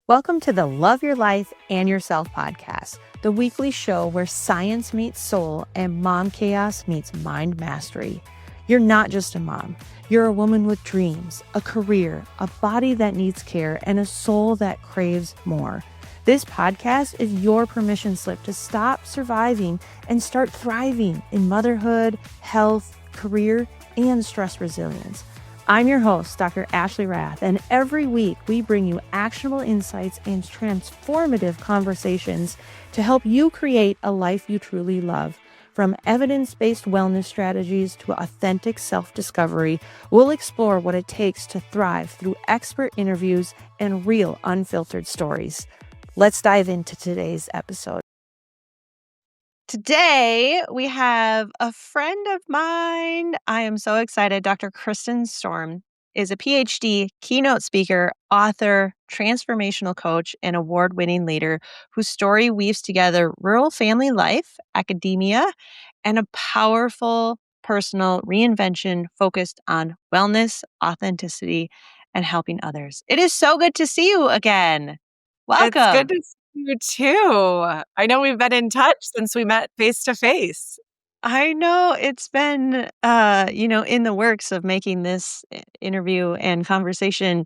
Welcome to the Love Your Life and Yourself podcast, the weekly show where science meets soul and mom chaos meets mind mastery. You're not just a mom. You're a woman with dreams, a career, a body that needs care, and a soul that craves more. This podcast is your permission slip to stop surviving and start thriving in motherhood, health, career, and stress resilience. I'm your host, Dr. Ashley Rath, and every week we bring you actionable insights and transformative conversations to help you create a life you truly love. From evidence-based wellness strategies to authentic self-discovery, we'll explore what it takes to thrive through expert interviews and real unfiltered stories. Let's dive into today's episode. Today, we have a friend of mine. I am so excited. Dr. Kristen Strom is a PhD, keynote speaker, author, transformational coach, and award-winning leader whose story weaves together rural family life, academia, and a powerful personal reinvention focused on wellness, authenticity, and helping others. It is so good to see you again. It's good Welcome. to see you too. I know we've been in touch since we met face to face. I know it's been, in the works of making this interview and conversation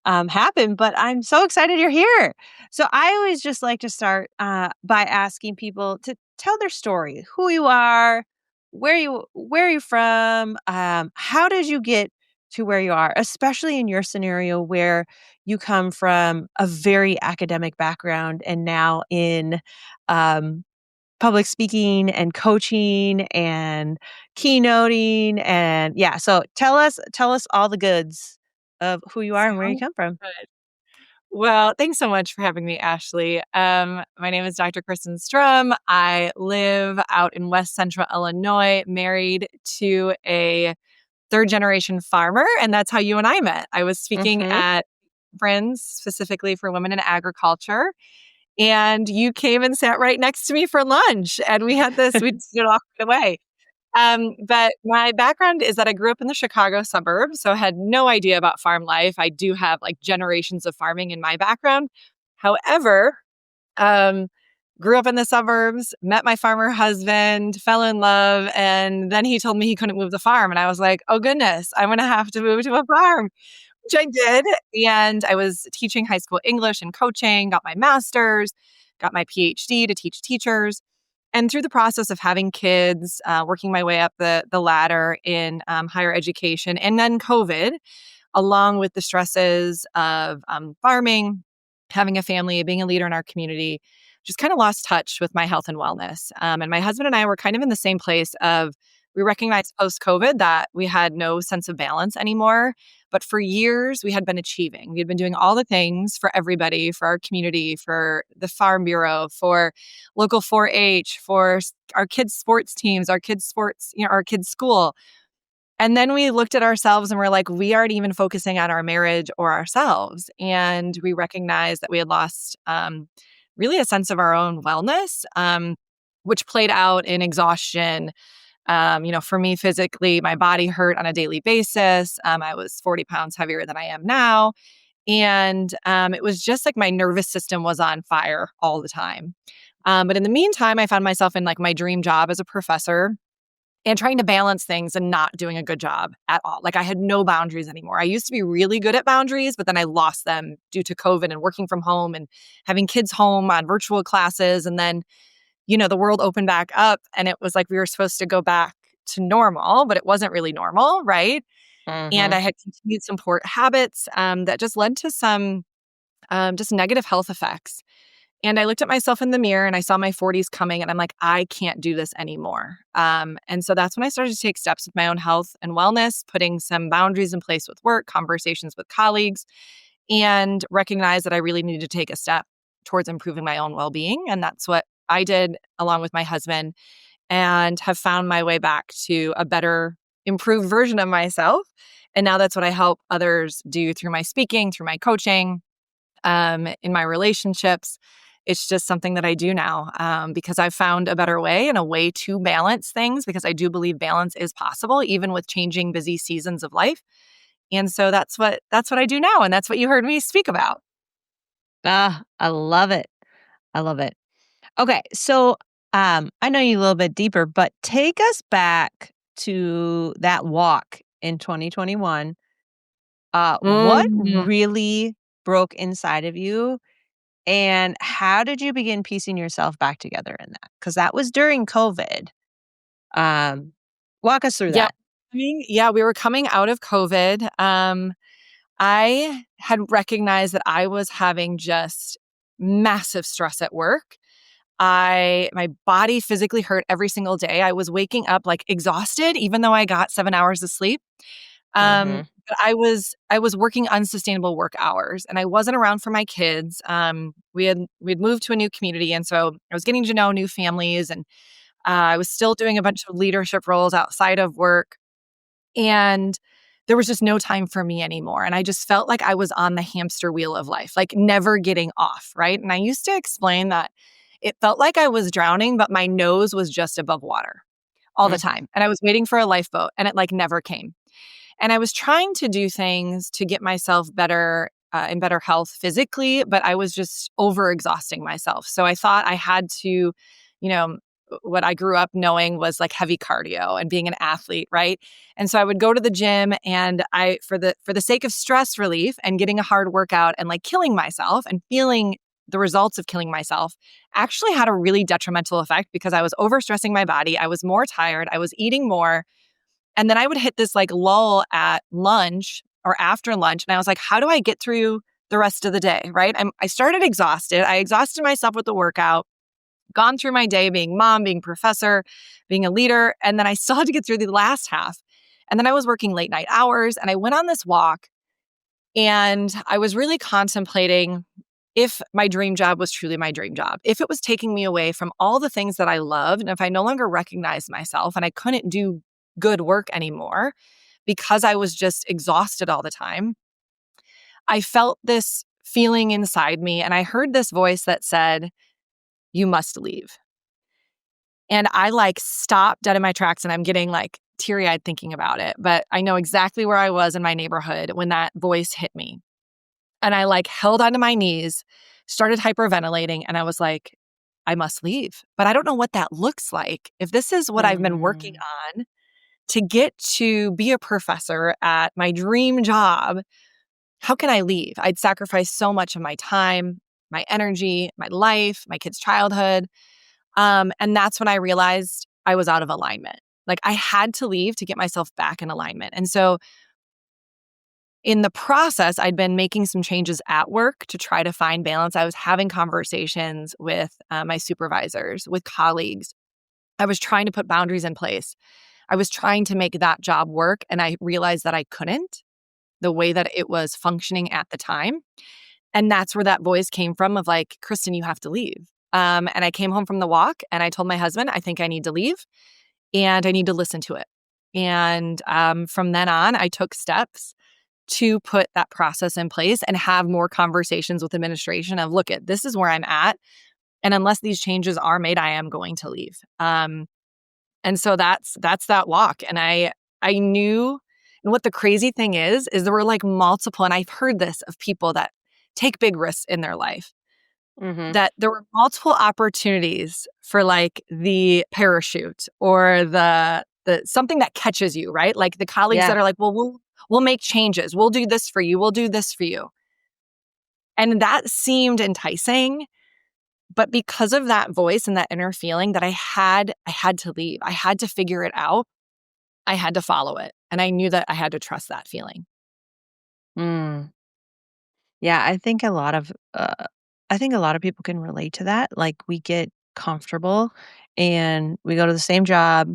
happen, but I'm so excited you're here. So I always just like to start by asking people to tell their story, who you are, where you're from, how did you get to where you are, especially in your scenario where you come from a very academic background and now in um, public speaking and coaching and keynoting and yeah. So tell us all the goods of who you are and where you Sounds come from. good. Well, thanks so much for having me, Ashley. My name is Dr. Kristen Strom. I live out in West Central Illinois, married to a third generation farmer, and that's how you and I met. I was speaking Mhm. at Friends specifically for women in agriculture. And you came and sat right next to me for lunch, and we did it off right away. But my background is that I grew up in the Chicago suburbs, so I had no idea about farm life. I do have like generations of farming in my background. However, um, grew up in the suburbs, met my farmer husband, fell in love, and then he told me he couldn't move the farm. And I was like, oh goodness, I'm going to have to move to a farm, which I did. And I was teaching high school English and coaching, got my master's, got my PhD to teach teachers. And through the process of having kids, working my way up the ladder in higher education, and then COVID, along with the stresses of farming, having a family, being a leader in our community, just kind of lost touch with my health and wellness. And my husband and I were kind of in the same place of we recognized post COVID that we had no sense of balance anymore. But for years, we had been achieving. We had been doing all the things for everybody, for our community, for the Farm Bureau, for local 4-H, for our kids' sports teams, our kids' sports, our kids' school. And then we looked at ourselves and we're like, we aren't even focusing on our marriage or ourselves. And we recognized that we had lost really a sense of our own wellness, which played out in exhaustion. For me physically, my body hurt on a daily basis. I was 40 pounds heavier than I am now. And it was just like my nervous system was on fire all the time. But in the meantime, I found myself in like my dream job as a professor and trying to balance things and not doing a good job at all. Like I had no boundaries anymore. I used to be really good at boundaries, but then I lost them due to COVID and working from home and having kids home on virtual classes. And then, the world opened back up and it was like we were supposed to go back to normal, but it wasn't really normal, right? And Mhm. I had continued some poor habits that just led to some just negative health effects. And I looked at myself in the mirror and I saw my 40s coming and I'm like, I can't do this anymore. And so that's when I started to take steps with my own health and wellness, putting some boundaries in place with work, conversations with colleagues, and recognize that I really needed to take a step towards improving my own well-being. And that's what I did along with my husband and have found my way back to a better, improved version of myself. And now that's what I help others do through my speaking, through my coaching, in my relationships. It's just something that I do now because I've found a better way and a way to balance things because I do believe balance is possible even with changing busy seasons of life. And so that's what I do now. And that's what you heard me speak about. Ah, I love it. I love it. Okay, so I know you a little bit deeper, but take us back to that walk in 2021. What Mhm. really broke inside of you, and how did you begin piecing yourself back together in that? Because that was during COVID. Um, Walk us through Yeah. that. Yeah, we were coming out of COVID. I had recognized that I was having just massive stress at work. My body physically hurt every single day. I was waking up like exhausted, even though I got 7 hours of sleep. Mhm. But I was working unsustainable work hours, and I wasn't around for my kids. We'd moved to a new community, and so I was getting to know new families, and I was still doing a bunch of leadership roles outside of work. And there was just no time for me anymore. And I just felt like I was on the hamster wheel of life, like never getting off. Right. And I used to explain that it felt like I was drowning, but my nose was just above water all the Mhm. time. And I was waiting for a lifeboat and it like never came. And I was trying to do things to get myself better in better health physically, but I was just overexhausting myself. So I thought I had to, what I grew up knowing was like heavy cardio and being an athlete, right? And so I would go to the gym and I for the sake of stress relief and getting a hard workout and like killing myself and feeling the results of killing myself actually had a really detrimental effect because I was overstressing my body. I was more tired. I was eating more and then I would hit this like lull at lunch or after lunch. And I was like, how do I get through the rest of the day? Right. I started exhausted. I exhausted myself with the workout, gone through my day being mom, being professor, being a leader. And then I still had to get through the last half. And then I was working late night hours and I went on this walk and I was really contemplating if my dream job was truly my dream job, if it was taking me away from all the things that I loved, and if I no longer recognized myself and I couldn't do good work anymore because I was just exhausted all the time, I felt this feeling inside me and I heard this voice that said, you must leave. And I like stopped dead in my tracks and I'm getting like teary eyed thinking about it. But I know exactly where I was in my neighborhood when that voice hit me. And I like held onto my knees, started hyperventilating, and I was like, I must leave. But I don't know what that looks like. If this is what I've been working Mm. on to get to be a professor at my dream job, how can I leave? I'd sacrificed so much of my time, my energy, my life, my kids' childhood. And that's when I realized I was out of alignment. Like I had to leave to get myself back in alignment. And so in the process, I'd been making some changes at work to try to find balance. I was having conversations with my supervisors, with colleagues. I was trying to put boundaries in place. I was trying to make that job work. And I realized that I couldn't the way that it was functioning at the time. And that's where that voice came from of like, Kristen, you have to leave. And I came home from the walk and I told my husband, I think I need to leave and I need to listen to it. And from then on, I took steps to put that process in place and have more conversations with administration of, look, this is where I'm at. And unless these changes are made, I am going to leave. And so that's that walk. And I knew, and what the crazy thing is there were like multiple, and I've heard this of people that take big risks in their life, Mhm. that there were multiple opportunities for like the parachute or the something that catches you, right? Like the colleagues Yeah. that are like, well, we'll make changes. We'll do this for you. We'll do this for you. And that seemed enticing. But because of that voice and that inner feeling that I had to leave. I had to figure it out. I had to follow it. And I knew that I had to trust that feeling. Mm. Yeah, I think a lot of people can relate to that. Like we get comfortable and we go to the same job,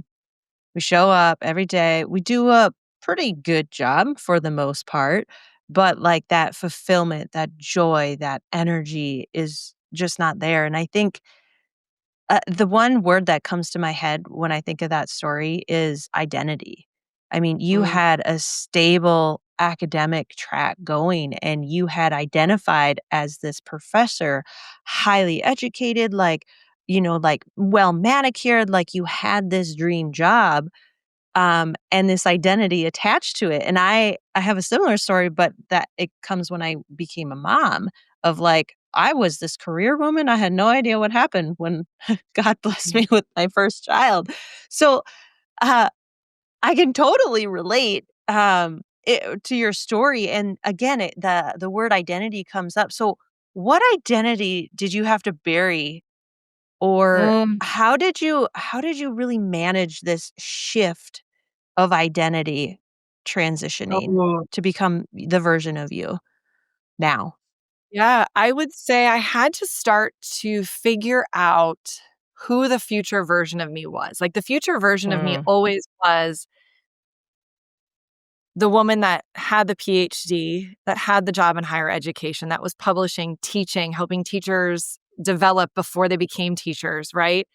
we show up every day. We do a pretty good job for the most part, but like that fulfillment, that joy, that energy is just not there. And I think the one word that comes to my head when I think of that story is identity. I mean, you Mm, had a stable academic track going and you had identified as this professor, highly educated, like, like well manicured, like you had this dream job and this identity attached to it. And I have a similar story, but that it comes when I became a mom of like I was this career woman. I had no idea what happened when God blessed me with my first child. So uh, I can totally relate to your story. And again, the word identity comes up. So what identity did you have to bury, or Mm. how did you really manage this shift of identity transitioning Oh. to become the version of you now? Yeah, I would say I had to start to figure out who the future version of me was. Like, the future version of me Mm, always was the woman that had the PhD, that had the job in higher education, that was publishing, teaching, helping teachers develop before they became teachers, right?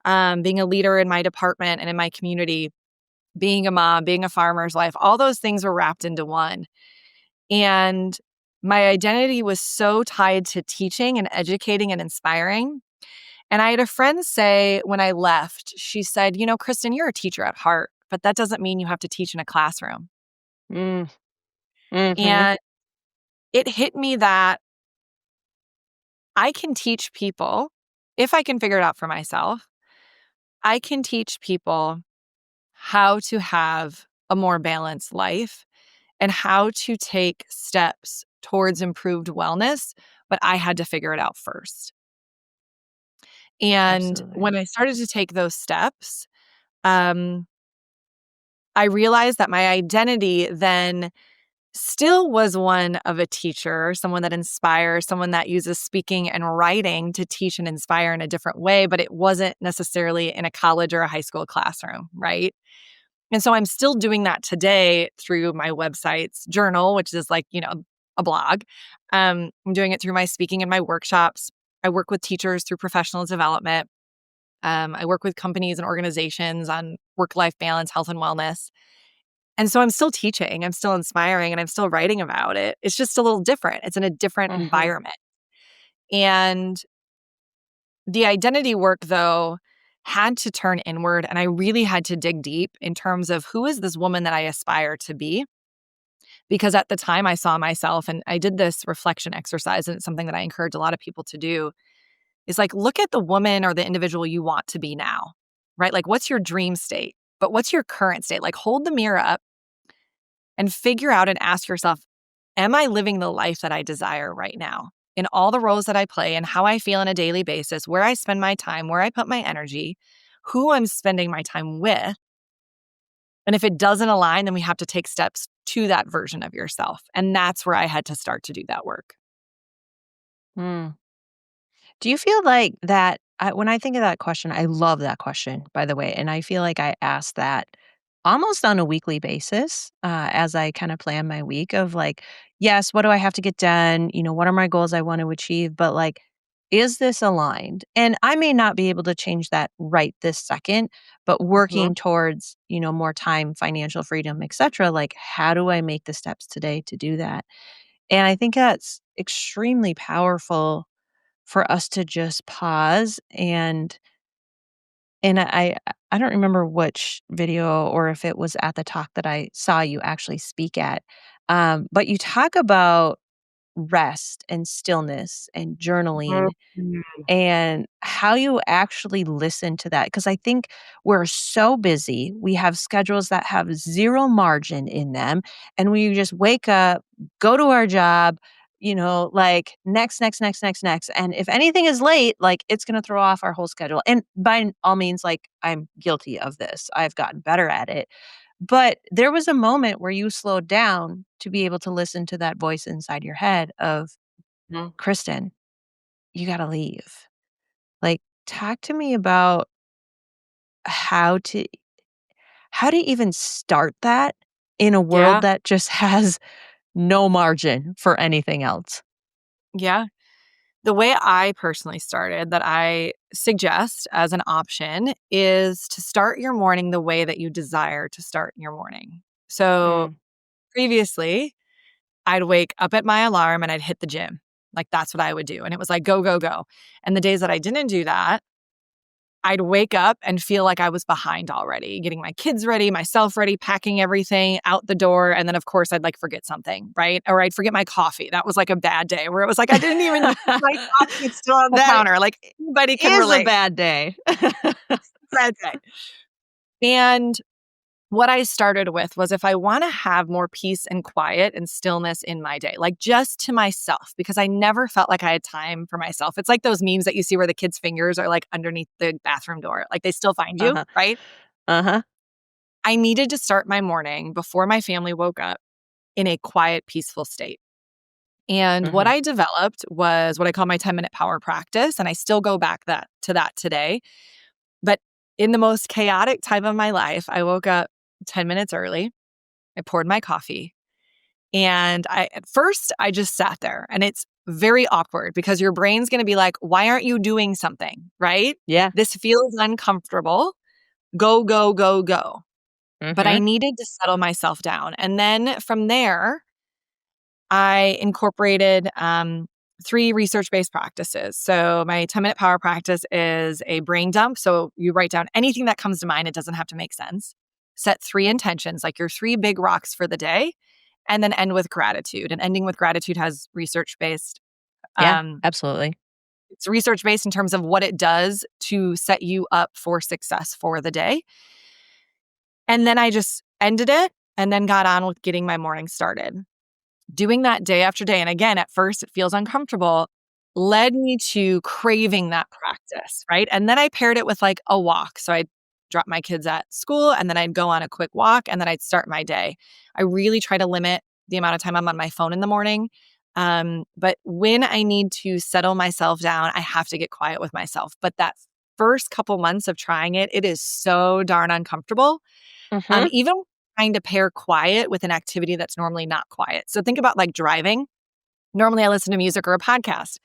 Being a leader in my department and in my community, being a mom, being a farmer's wife, all those things were wrapped into one. And my identity was so tied to teaching and educating and inspiring. And I had a friend say when I left, she said, Kristen, you're a teacher at heart, but that doesn't mean you have to teach in a classroom. mm, mhm, And it hit me that I can teach people, if I can figure it out for myself, I can teach people how to have a more balanced life and how to take steps towards improved wellness, but I had to figure it out first. And absolutely. when I started to take those steps, um, I realized that my identity then still was one of a teacher, someone that inspires, someone that uses speaking and writing to teach and inspire in a different way, but it wasn't necessarily in a college or a high school classroom, right? And so I'm still doing that today through my website's journal, which is like, a blog. I'm doing it through my speaking and my workshops. I work with teachers through professional development. I work with companies and organizations on work-life balance, health and wellness. And so I'm still teaching, I'm still inspiring, and I'm still writing about it. It's just a little different. It's in a different Mhm, environment. And the identity work, though, had to turn inward. And I really had to dig deep in terms of who is this woman that I aspire to be? Because at the time I saw myself, and I did this reflection exercise, and it's something that I encourage a lot of people to do, is like, look at the woman or the individual you want to be now, right? Like, what's your dream state? But what's your current state? Like, hold the mirror up and figure out and ask yourself, am I living the life that I desire right now? In all the roles that I play and how I feel on a daily basis, where I spend my time, where I put my energy, who I'm spending my time with. And if it doesn't align, then we have to take steps to that version of yourself. And that's where I had to start to do that work. mm. Do you feel like that when I think of that question, I love that question, by the way, and I feel like I ask that almost on a weekly basis, as I kind of plan my week of like, yes, what do I have to get done? What are my goals I want to achieve? But like, is this aligned? And I may not be able to change that right this second, but Mhm. working towards, more time, financial freedom, etc. Like, how do I make the steps today to do that? And I think that's extremely powerful for us to just pause and I don't remember which video or if it was at the talk that I saw you actually speak at, but you talk about rest and stillness and journaling Mhm. and how you actually listen to that. Because I think we're so busy. We have schedules that have zero margin in them. And we just wake up, go to our job, like next, next, next, next, next. And if anything is late, like it's going to throw off our whole schedule. And by all means, like I'm guilty of this, I've gotten better at it. But there was a moment where you slowed down to be able to listen to that voice inside your head of, Mhm. Kristen, you got to leave. Like, talk to me about how to how to even start that in a world Yeah. that just has no margin for anything else. Yeah. The way I personally started, that I suggest as an option, is to start your morning the way that you desire to start your morning. So Mm, previously, I'd wake up at my alarm and I'd hit the gym. Like, that's what I would do. And it was like, go, go, go. And the days that I didn't do that, I'd wake up and feel like I was behind already, getting my kids ready, myself ready, packing everything out the door. And then, of course, I'd like forget something, right? Or I'd forget my coffee. That was like a bad day where it was like, I didn't even use my coffee. It's still on the That counter. Like anybody can is a relate. bad day. Bad day. And what I started with was if I want to have more peace and quiet and stillness in my day, like just to myself, because I never felt like I had time for myself. It's like those memes that you see where the kids' fingers are like underneath the bathroom door, like they still find you, Uh-huh. right? Uh-huh. I needed to start my morning before my family woke up in a quiet, peaceful state. And what Mhm. I developed was what I call my 10-minute power practice. And I still go back to that today. But in the most chaotic time of my life, I woke up 10 minutes early. I poured my coffee. And at first, I just sat there. And it's very awkward because your brain's going to be like, why aren't you doing something? Right? Yeah. This feels uncomfortable. Go, go, go, go. But I Mhm. needed to settle myself down. And then from there, I incorporated 3 research-based practices. So my 10-minute power practice is a brain dump. So you write down anything that comes to mind. It doesn't have to make sense. Set 3 intentions, like your 3 big rocks for the day, and then end with gratitude. And ending with gratitude has research-based. Yeah, Um, absolutely. it's research-based in terms of what it does to set you up for success for the day. And then I just ended it and then got on with getting my morning started. Doing that day after day, and again, at first it feels uncomfortable, led me to craving that practice, right? And then I paired it with like a walk. So I'd drop my kids at school and then I'd go on a quick walk and then I'd start my day. I really try to limit the amount of time I'm on my phone in the morning. But when I need to settle myself down, I have to get quiet with myself. But that first couple months of trying it, it is so darn uncomfortable. Mhm. Even trying to pair quiet with an activity that's normally not quiet. So think about like driving. Normally I listen to music or a podcast,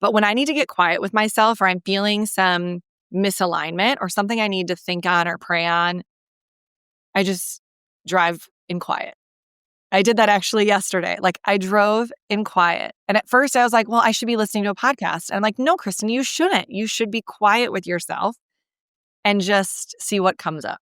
but when I need to get quiet with myself or I'm feeling some misalignment or something I need to think on or pray on, I just drive in quiet. I did that actually yesterday. Like I drove in quiet. And at first I was like, well, I should be listening to a podcast. And I'm like, no, Kristen, you shouldn't. You should be quiet with yourself and just see what comes up.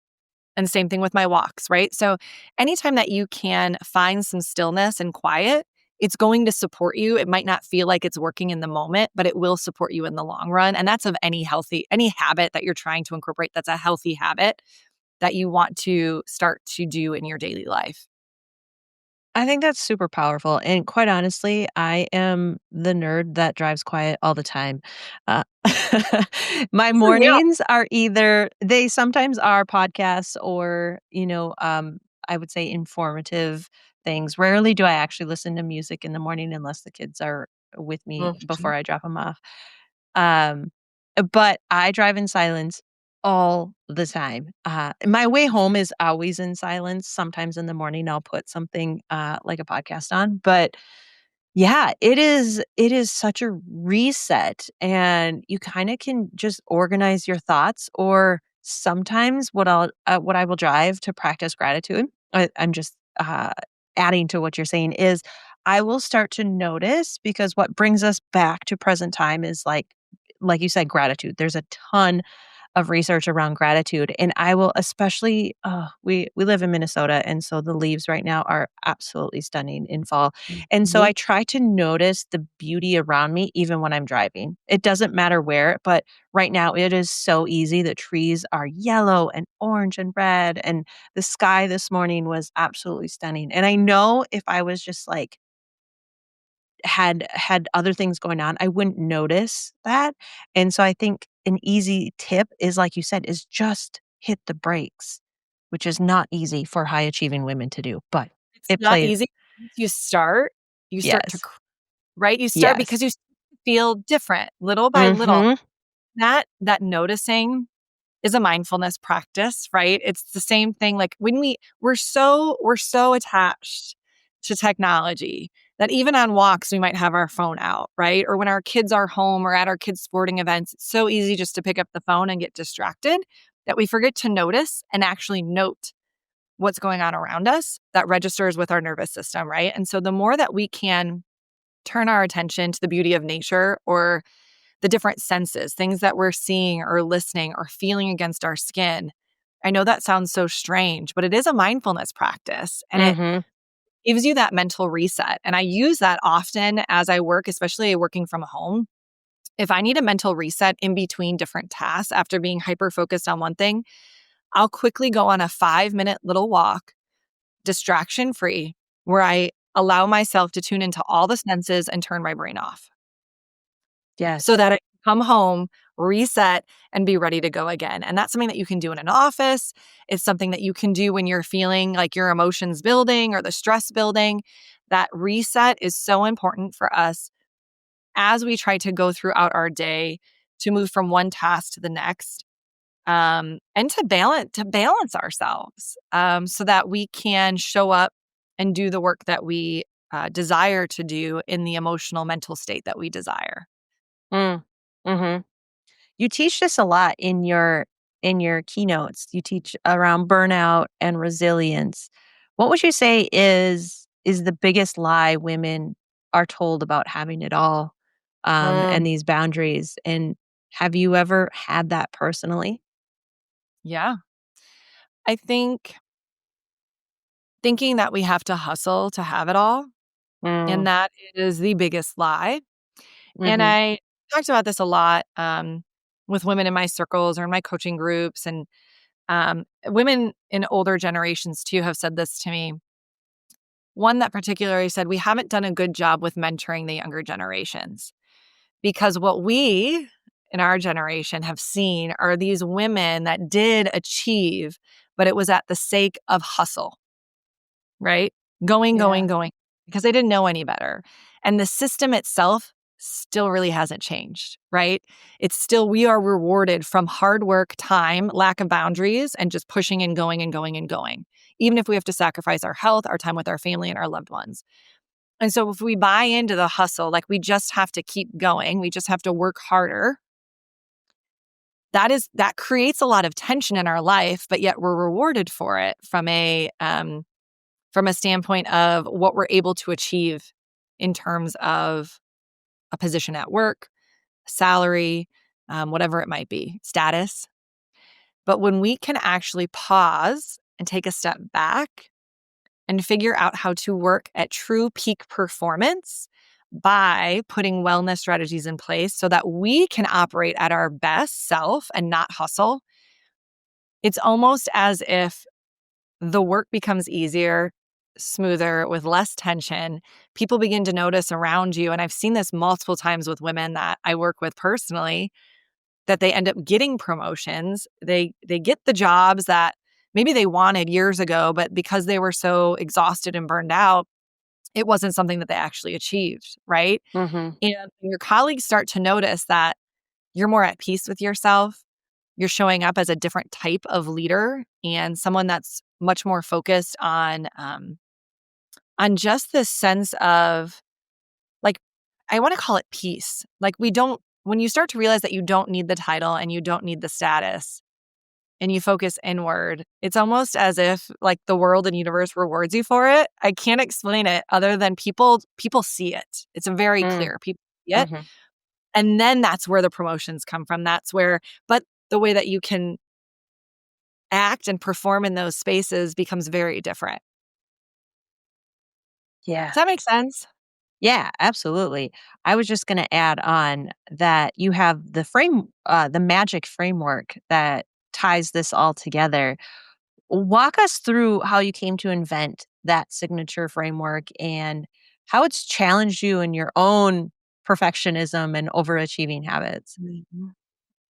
And same thing with my walks, right? So anytime that you can find some stillness and quiet, it's going to support you. It might not feel like it's working in the moment, but it will support you in the long run. And that's of any habit that you're trying to incorporate that's a healthy habit that you want to start to do in your daily life. I think that's super powerful, and quite honestly, I am the nerd that drives quiet all the time. Uh, my Good for you. mornings are either they sometimes are podcasts or, I would say informative things. Rarely do I actually listen to music in the morning unless the kids are with me Mhm. before I drop them off. Um, but I drive in silence all the time. My way home is always in silence. Sometimes in the morning, I'll put something like a podcast on, but yeah, it is such a reset, and you kind of can just organize your thoughts. Or sometimes what I will drive to practice gratitude. I'm just adding to what you're saying is I will start to notice because what brings us back to present time is like you said, gratitude. There's a ton of research around gratitude, and I will especially we live in Minnesota, and so the leaves right now are absolutely stunning in fall. And so I Mhm. try to notice the beauty around me even when I'm driving. It doesn't matter where, but right now it is so easy. The trees are yellow and orange and red, and the sky this morning was absolutely stunning. And I know if I was just like had other things going on, I wouldn't notice that. And so I think an easy tip is, like you said, is just hit the brakes, which is not easy for high achieving women to do, but It's it not plays. easy. Once you start to, Yes. right? You start Yes. because you feel different little by little. Mhm. That noticing is a mindfulness practice, right? It's the same thing like when we're so attached to technology that even on walks we might have our phone out, right? Or when our kids are home or at our kids sporting events, it's so easy just to pick up the phone and get distracted that we forget to notice and actually note what's going on around us that registers with our nervous system, right? And so the more that we can turn our attention to the beauty of nature or the different senses, things that we're seeing or listening or feeling against our skin. I know that sounds so strange, but it is a mindfulness practice, and it Mm-hmm. gives you that mental reset. And I use that often as I work, especially working from home. If I need a mental reset in between different tasks after being hyper focused on one thing, I'll quickly go on a 5-minute little walk, distraction free, where I allow myself to tune into all the senses and turn my brain off so Yes. that I can come home, reset, and be ready to go again. And that's something that you can do in an office. It's something that you can do when you're feeling like your emotions building or the stress building. That reset is so important for us as we try to go throughout our day to move from one task to the next, and to balance ourselves, so that we can show up and do the work that we desire to do in the emotional mental state that we desire. Mm. Mm-hmm. You teach this a lot in your keynotes. You teach around burnout and resilience. What would you say is the biggest lie women are told about having it all, and Mm, these boundaries? And have you ever had that personally? yeah. I think thinking that we have to hustle to have it all, and Mm, that is the biggest lie. And mhm, I talked about this a lot, with women in my circles or in my coaching groups, and women in older generations too have said this to me. One that particularly said, "We haven't done a good job with mentoring the younger generations." Because what we in our generation have seen are these women that did achieve, but it was at the sake of hustle, right? Going, going, yeah, going, because they didn't know any better. And the system itself still really hasn't changed, right? It's still, we are rewarded from hard work, time, lack of boundaries, and just pushing and going and going and going, even if we have to sacrifice our health, our time with our family, and our loved ones. And so if we buy into the hustle, like we just have to keep going, we just have to work harder, that creates a lot of tension in our life, but yet we're rewarded for it from a standpoint of what we're able to achieve in terms of a position at work, salary, whatever it might be, status. But when we can actually pause and take a step back and figure out how to work at true peak performance by putting wellness strategies in place so that we can operate at our best self and not hustle, it's almost as if the work becomes easier, smoother, with less tension. People begin to notice around you. And I've seen this multiple times with women that I work with personally, that they end up getting promotions. They get the jobs that maybe they wanted years ago, but because they were so exhausted and burned out, it wasn't something that they actually achieved, right? mhm, And your colleagues start to notice that you're more at peace with yourself. You're showing up as a different type of leader and someone that's much more focused on just this sense of, like, I want to call it peace. Like, we don't, when you start to realize that you don't need the title and you don't need the status and you focus inward, it's almost as if like the world and universe rewards you for it. I can't explain it other than people see it. It's very mm, clear. People see it. mhm, And then that's where the promotions come from. That's where, but the way that you can act and perform in those spaces becomes very different. yeah. Does that make sense? Yeah, absolutely. I was just gonna add on that you have the magic framework that ties this all together. Walk us through how you came to invent that signature framework and how it's challenged you in your own perfectionism and overachieving habits. Mhm.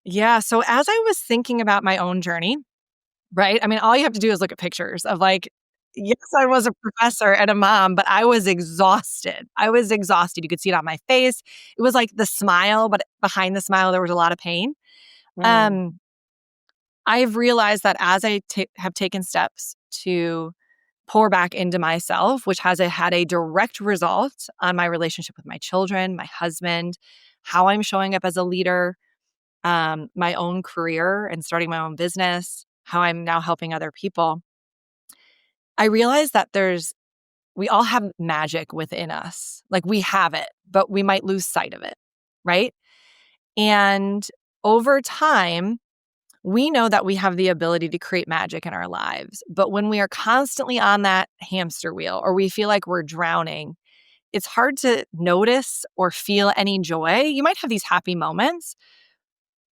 Yeah. So as I was thinking about my own journey, right? I mean, all you have to do is look at pictures of like, yes, I was a professor and a mom, but I was exhausted. I was exhausted. You could see it on my face. It was like the smile, but behind the smile, there was a lot of pain. Mm, Um, I've realized that as have taken steps to pour back into myself, which had a direct result on my relationship with my children, my husband, how I'm showing up as a leader, my own career and starting my own business, how I'm now helping other people. I realized that we all have magic within us. Like we have it, but we might lose sight of it, right? And over time, we know that we have the ability to create magic in our lives. But when we are constantly on that hamster wheel or we feel like we're drowning, it's hard to notice or feel any joy. You might have these happy moments,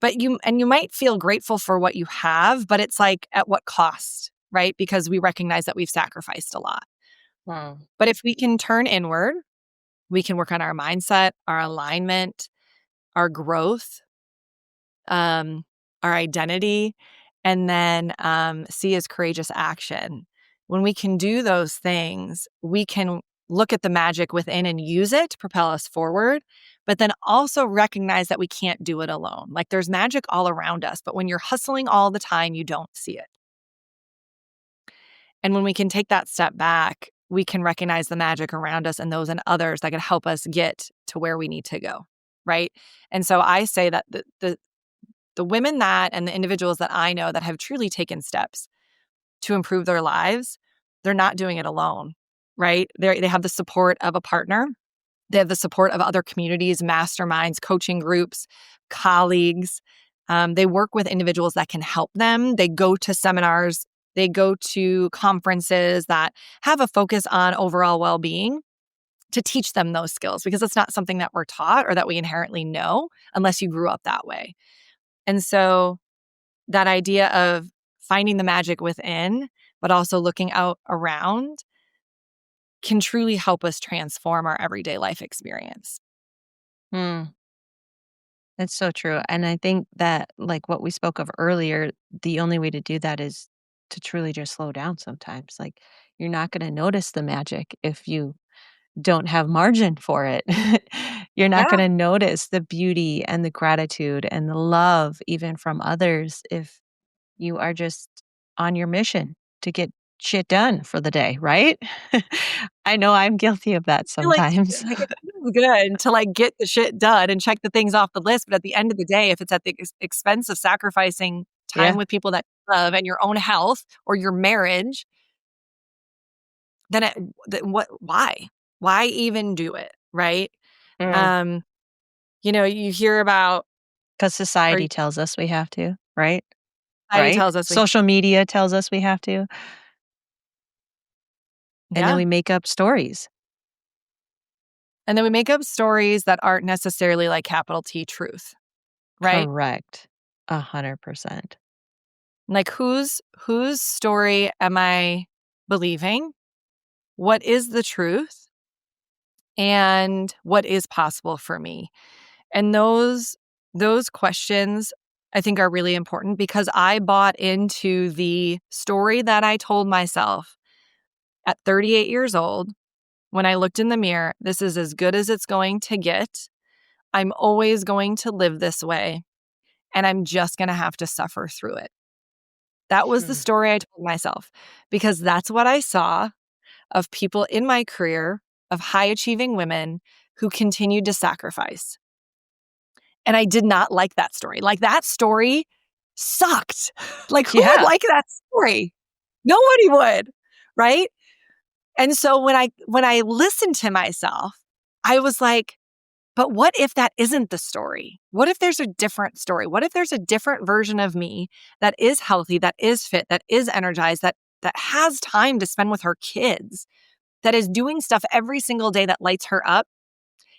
but you might feel grateful for what you have, but it's like at what cost, right? Because we recognize that we've sacrificed a lot. Wow. But if we can turn inward, we can work on our mindset, our alignment, our growth, our identity, and then C is courageous action. When we can do those things, we can look at the magic within and use it to propel us forward, but then also recognize that we can't do it alone. Like there's magic all around us, but when you're hustling all the time, you don't see it. And when we can take that step back, we can recognize the magic around us and those and others that can help us get to where we need to go, right? And so I say that the women that and the individuals that I know that have truly taken steps to improve their lives, they're not doing it alone, right? They have the support of a partner. They have the support of other communities, masterminds, coaching groups, colleagues. They work with individuals that can help them. They go to seminars. They go to conferences that have a focus on overall well-being to teach them those skills because it's not something that we're taught or that we inherently know unless you grew up that way. And so that idea of finding the magic within, but also looking out around can truly help us transform our everyday life experience. Hmm. That's so true. And I think that, like what we spoke of earlier, the only way to do that is to truly just slow down sometimes. Like, you're not going to notice the magic if you don't have margin for it. You're not going Yeah. to notice the beauty and the gratitude and the love, even from others, if you are just on your mission to get shit done for the day, right? I know I'm guilty of that Feel like sometimes. like, it feels good to, like, get the shit done and check the things off the list, but at the end of the day, if it's at the expense of sacrificing time Yeah. with people that you love and your own health or your marriage, then what why? Why even do it, right? Mm. Um, you hear about 'Cause or society tells us we have to, right? society Right? tells us we Social media tells us we have to, and then yeah, we make up stories. and then we make up stories that aren't necessarily, like, capital T truth, right? Correct. 100%. Like, whose story am I believing? What is the truth? And what is possible for me? And those questions I think are really important because I bought into the story that I told myself at 38 years old when I looked in the mirror. This is as good as it's going to get. I'm always going to live this way, and I'm just going to have to suffer through it. That was the Hmm. story I told myself because that's what I saw of people in my career of high achieving women who continued to sacrifice. And I did not like that story. Like that story sucked. Like who would Yeah. like that story? Nobody would, right? And so when I listened to myself, I was like, but what if that isn't the story? What if there's a different story? What if there's a different version of me that is healthy, that is fit, that is energized, that has time to spend with her kids, that is doing stuff every single day that lights her up?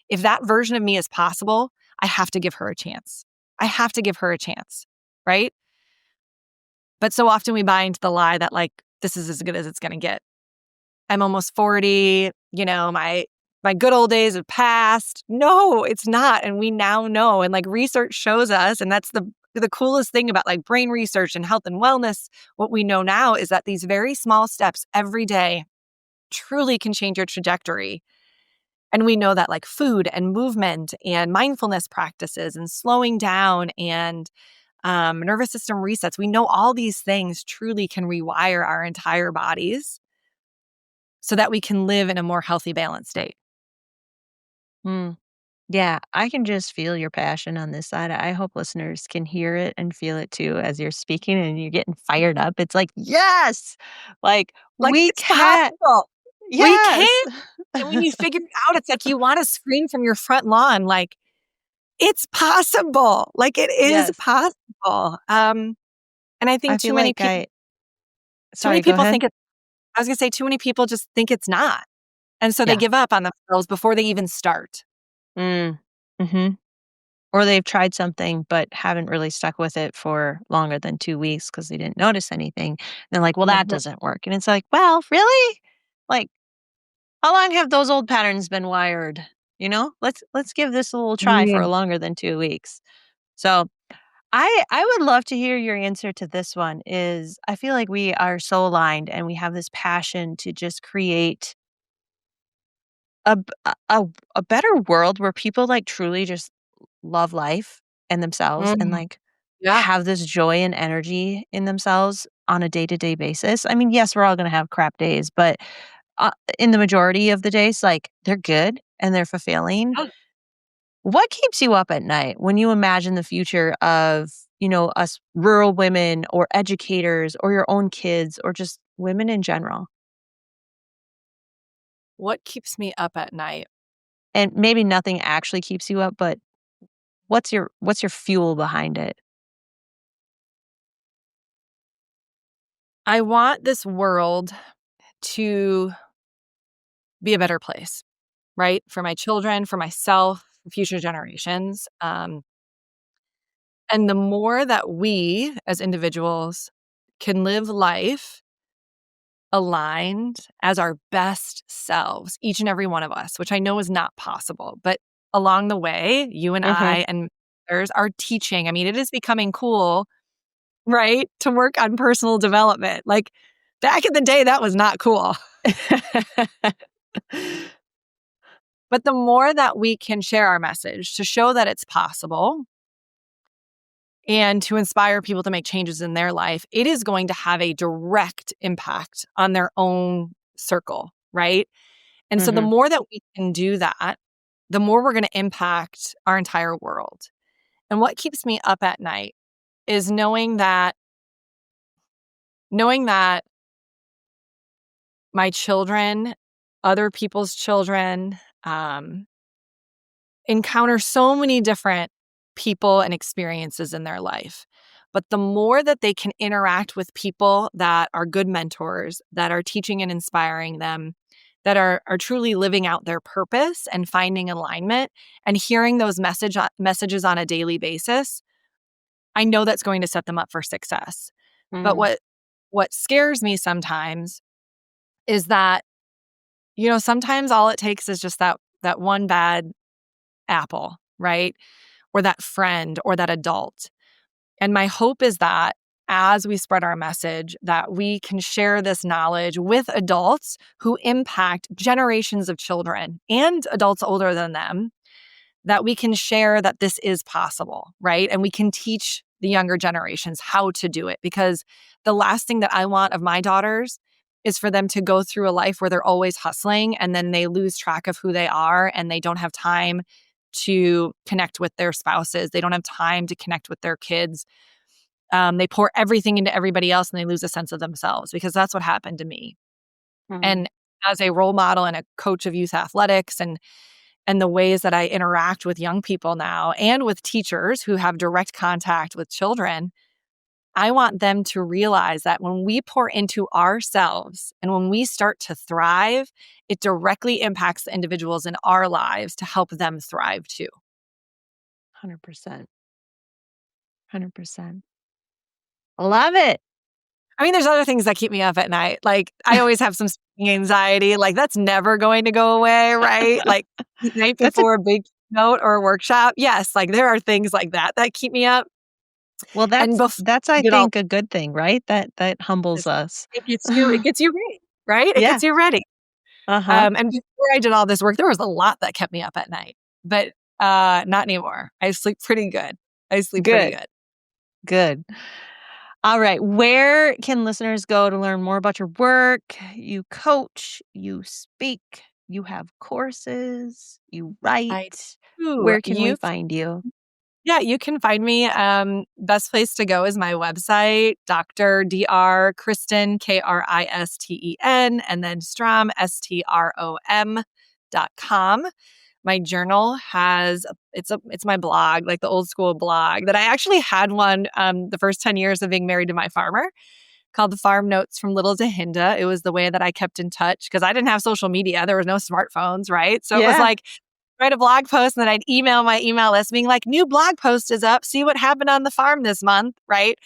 If that version of me is possible, I have to give her a chance. I have to give her a chance, right? But so often we buy into the lie that like this is as good as it's going to get. I'm almost 40, my good old days have passed. No, it's not, and we now know, and like research shows us, and that's the coolest thing about like brain research and health and wellness. What we know now is that these very small steps every day truly can change your trajectory. And we know that like food and movement and mindfulness practices and slowing down and nervous system resets, we know all these things truly can rewire our entire bodies so that we can live in a more healthy, balanced state. Mm. Yeah, I can just feel your passion on this side. I hope listeners can hear it and feel it too as you're speaking and you're getting fired up. It's like, yes! Like, Like, we it's can. possible. We can. Yes. And when you figure it out, it's like you want to scream from your front lawn, like, it's possible. Like it is Yes. possible. And I think I feel like too many sorry, go people ahead. think I was going to say too many people just think it's not. And so they Yeah. give up on themselves before they even start. Mm. Hmm. Or they've tried something but haven't really stuck with it for longer than 2 weeks because they didn't notice anything. And they're like, well, that Mhm. doesn't work. And it's like, well, really? Like, how long have those old patterns been wired? Let's give this a little try for Mm. longer than 2 weeks. So I would love to hear your answer to this one. Is I feel like we are so aligned and we have this passion to just create a b- a better world where people like truly just love life and themselves and Mm. like Yeah. have this joy and energy in themselves on a day-to-day basis. I mean, yes, we're all going to have crap days, but uh, in the majority of the days, like they're good and they're fulfilling. What keeps you up at night when you imagine the future of, us rural women or educators or your own kids or just women in general? What keeps me up at night? And maybe nothing actually keeps you up, but what's your fuel behind it? I want this world to be a better place, right? For my children, for myself, future generations. And the more that we as individuals can live life aligned as our best selves, each and every one of us, which I know is not possible, but along the way, you and Mhm. I and others are teaching. I mean, it is becoming cool, right? To work on personal development. Like back in the day, that was not cool. But the more that we can share our message to show that it's possible and to inspire people to make changes in their life, it is going to have a direct impact on their own circle, right? And so the Mhm. more that we can do that, the more we're going to impact our entire world. And what keeps me up at night is knowing that my children, other people's children, um, encounter so many different people and experiences in their life. But the more that they can interact with people that are good mentors, that are teaching and inspiring them, that are truly living out their purpose and finding alignment and hearing those messages on a daily basis, I know that's going to set them up for success. But Mhm. what scares me sometimes is that, sometimes all it takes is just that one bad apple, right? Or that friend or that adult. And my hope is that as we spread our message, that we can share this knowledge with adults who impact generations of children and adults older than them, that we can share that this is possible, right? And we can teach the younger generations how to do it. Because the last thing that I want of my daughters is for them to go through a life where they're always hustling and then they lose track of who they are and they don't have time to connect with their spouses. They don't have time to connect with their kids. They pour everything into everybody else and they lose a sense of themselves, because that's what happened to me. Mhm. And as a role model and a coach of youth athletics and the ways that I interact with young people now and with teachers who have direct contact with children, I want them to realize that when we pour into ourselves and when we start to thrive, it directly impacts the individuals in our lives to help them thrive too. 100%. 100%. Love it. I mean, there's other things that keep me up at night. Like, I always have some speaking anxiety. Like, that's never going to go away, right? Like, the night That's a before a big keynote or a workshop. Yes, like there are things like that that keep me up. well, And that's before that's I I did all think a good thing, right? That humbles this, us. it gets you ready, right? It Yeah. gets you ready. Uh-huh. And before I did all this work, there was a lot that kept me up at night, but not anymore. I sleep pretty good. I sleep pretty Good. good. Good. All right. Where can listeners go to learn more about your work? You coach, you speak, you have courses, you I write. do. Where can we find you? Yeah, you can find me. Best place to go is my website, Dr. Kristen, Kristen, and then Strom, Strom.com. my journal has it's my blog, like the old school blog that I actually had one the first 10 years of being married to my farmer, called the Farm Notes from Little to Hinda. It was the way that I kept in touch because I didn't have social media. There was no smartphones, right? So it was Yeah. like write a blog post and then I'd email my email list being like, new blog post is up. See what happened on the farm this month, right?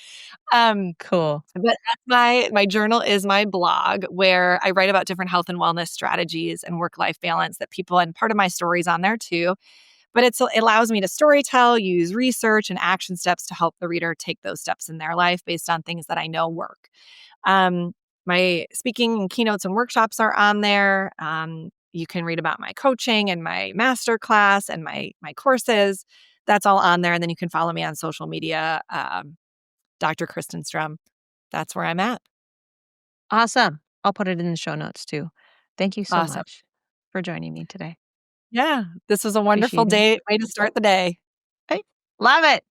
Cool. But that's my journal is my blog where I write about different health and wellness strategies and work-life balance that people, and part of my story's on there too. But it allows me to storytell, use research and action steps to help the reader take those steps in their life based on things that I know work. Um, my speaking and keynotes and workshops are on there. You can read about my coaching and my master class and my courses. That's all on there. And then you can follow me on social media, Dr. Kristen Strom. That's where I'm at. Awesome. I'll put it in the show notes too. Thank you so Awesome. much for joining me today. Yeah, this was a wonderful Appreciate way to start the day. Hey, love it.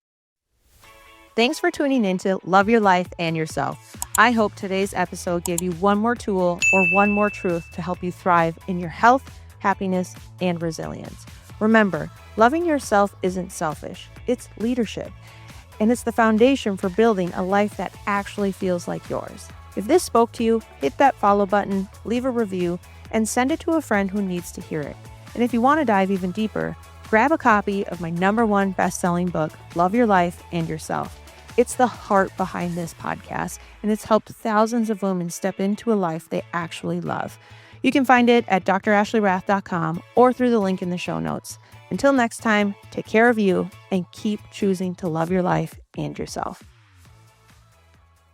Thanks for tuning in to Love Your Life and Yourself. I hope today's episode gave you one more tool or one more truth to help you thrive in your health, happiness, and resilience. Remember, loving yourself isn't selfish, it's leadership. And it's the foundation for building a life that actually feels like yours. If this spoke to you, hit that follow button, leave a review, and send it to a friend who needs to hear it. And if you want to dive even deeper, grab a copy of my #1 best-selling book, Love Your Life and Yourself. It's the heart behind this podcast, and it's helped thousands of women step into a life they actually love. You can find it at drashleyrath.com or through the link in the show notes. Until next time, take care of you and keep choosing to love your life and yourself.